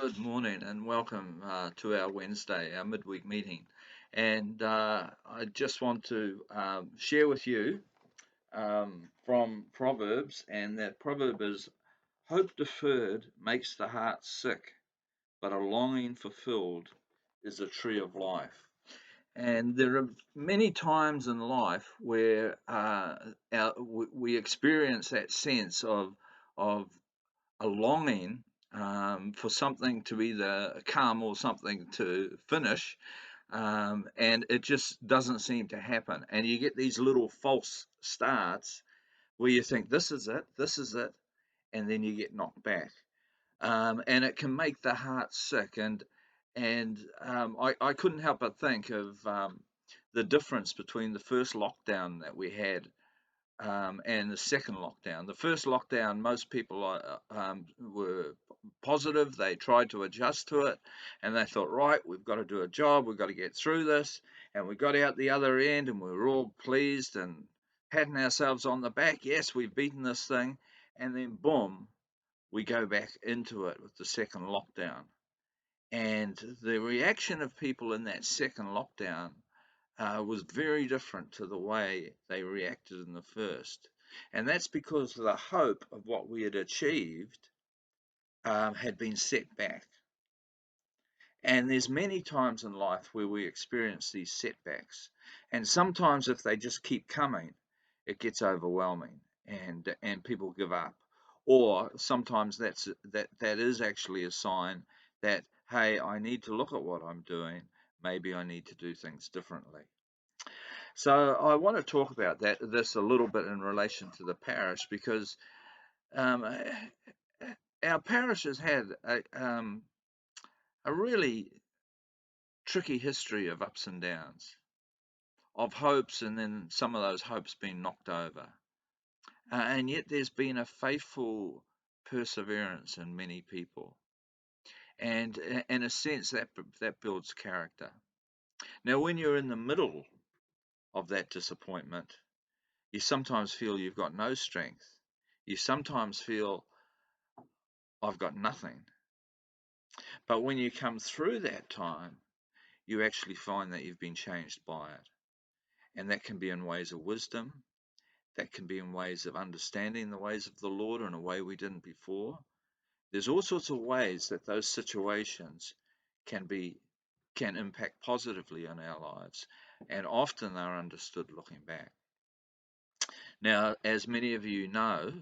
Good morning and welcome to our Wednesday, our midweek meeting. And I just want to share with you from Proverbs, and that proverb is hope deferred makes the heart sick, but a longing fulfilled is a tree of life. And there are many times in life where we experience that sense of a longing for something to either come or something to finish, and it just doesn't seem to happen. And you get these little false starts where you think, this is it, and then you get knocked back. And it can make the heart sick. And I couldn't help but think of the difference between the first lockdown that we had and the second lockdown. The first lockdown, most people were positive. They tried to adjust to it, and they thought, right, we've got to do a job, we've got to get through this, and we got out the other end, and we were all pleased and patting ourselves on the back. Yes, we've beaten this thing, and then boom, we go back into it with the second lockdown. And the reaction of people in that second lockdown was very different to the way they reacted in the first. And that's because the hope of what we had achieved had been set back. And there's many times in life where we experience these setbacks. And sometimes if they just keep coming, it gets overwhelming and people give up. Or sometimes that is actually a sign that, hey, I need to look at what I'm doing. Maybe I need to do things differently. So I want to talk about this a little bit in relation to the parish because um, our parish has had a really tricky history of ups and downs, of hopes, and then some of those hopes being knocked over. And yet there's been a faithful perseverance in many people, and in a sense that builds character. Now, when you're in the middle of that disappointment, you sometimes feel you've got no strength. You sometimes feel I've got nothing. But when you come through that time, you actually find that you've been changed by it. And that can be in ways of wisdom, that can be in ways of understanding the ways of the Lord in a way we didn't before. There's all sorts of ways that those situations can be can impact positively on our lives, and often they're understood looking back. Now, as many of you know,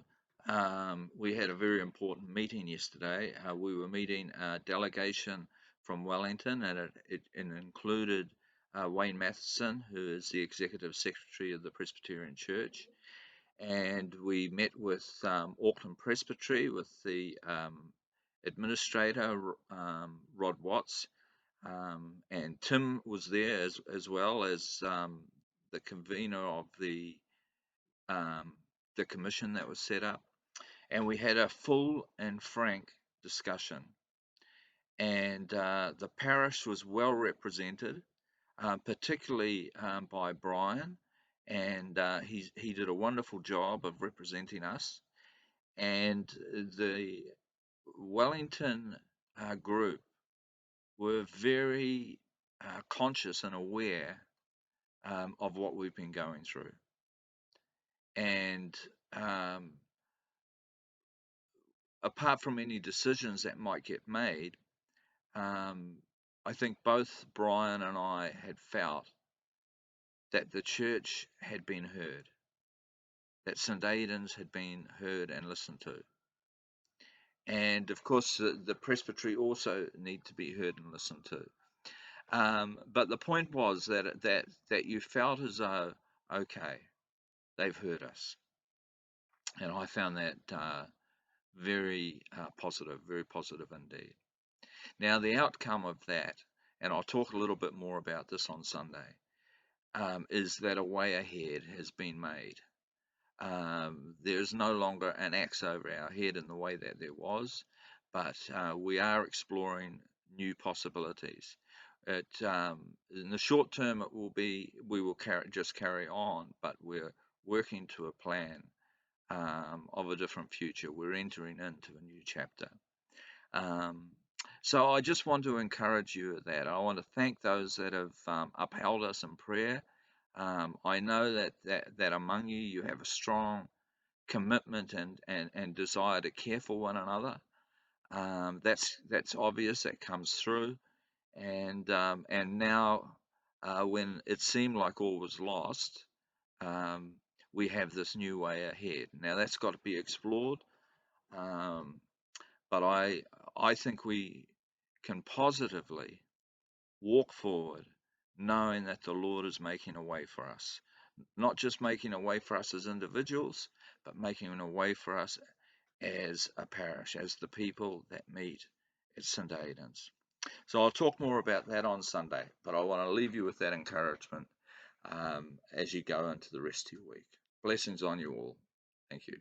we had a very important meeting yesterday. We were meeting a delegation from Wellington, and it included Wayne Matheson, who is the Executive Secretary of the Presbyterian Church. And we met with Auckland Presbytery, with the administrator, Rod Watts, and Tim was there as well as the convener of um, the commission that was set up, and we had a full and frank discussion. And the parish was well represented, particularly by Brian, and he did a wonderful job of representing us. And the Wellington group were very conscious and aware of what we've been going through. And apart from any decisions that might get made, I think both Brian and I had felt that the church had been heard, that St. Aidans had been heard and listened to. And of course, the presbytery also need to be heard and listened to. But the point was that you felt as though, okay, they've heard us, and I found that very very positive indeed. Now, the outcome of that, and I'll talk a little bit more about this on Sunday, is that a way ahead has been made. There's no longer an axe over our head in the way that there was, but we are exploring new possibilities. In the short term, it will be we will just carry on, but we're working to a plan of a different future. We're entering into a new chapter. Um, So I just want to encourage you at that. I want to thank those that have upheld us in prayer. I know that among you, you have a strong commitment and desire to care for one another. That's obvious. That comes through. And now, when it seemed like all was lost, um, we have this new way ahead. Now that's got to be explored. Um, but I think we can positively walk forward, knowing that the Lord is making a way for us, not just making a way for us as individuals, but making a way for us as a parish, as the people that meet at St. Aidan's. So I'll talk more about that on Sunday, but I want to leave you with that encouragement as you go into the rest of your week. Blessings on you all. Thank you.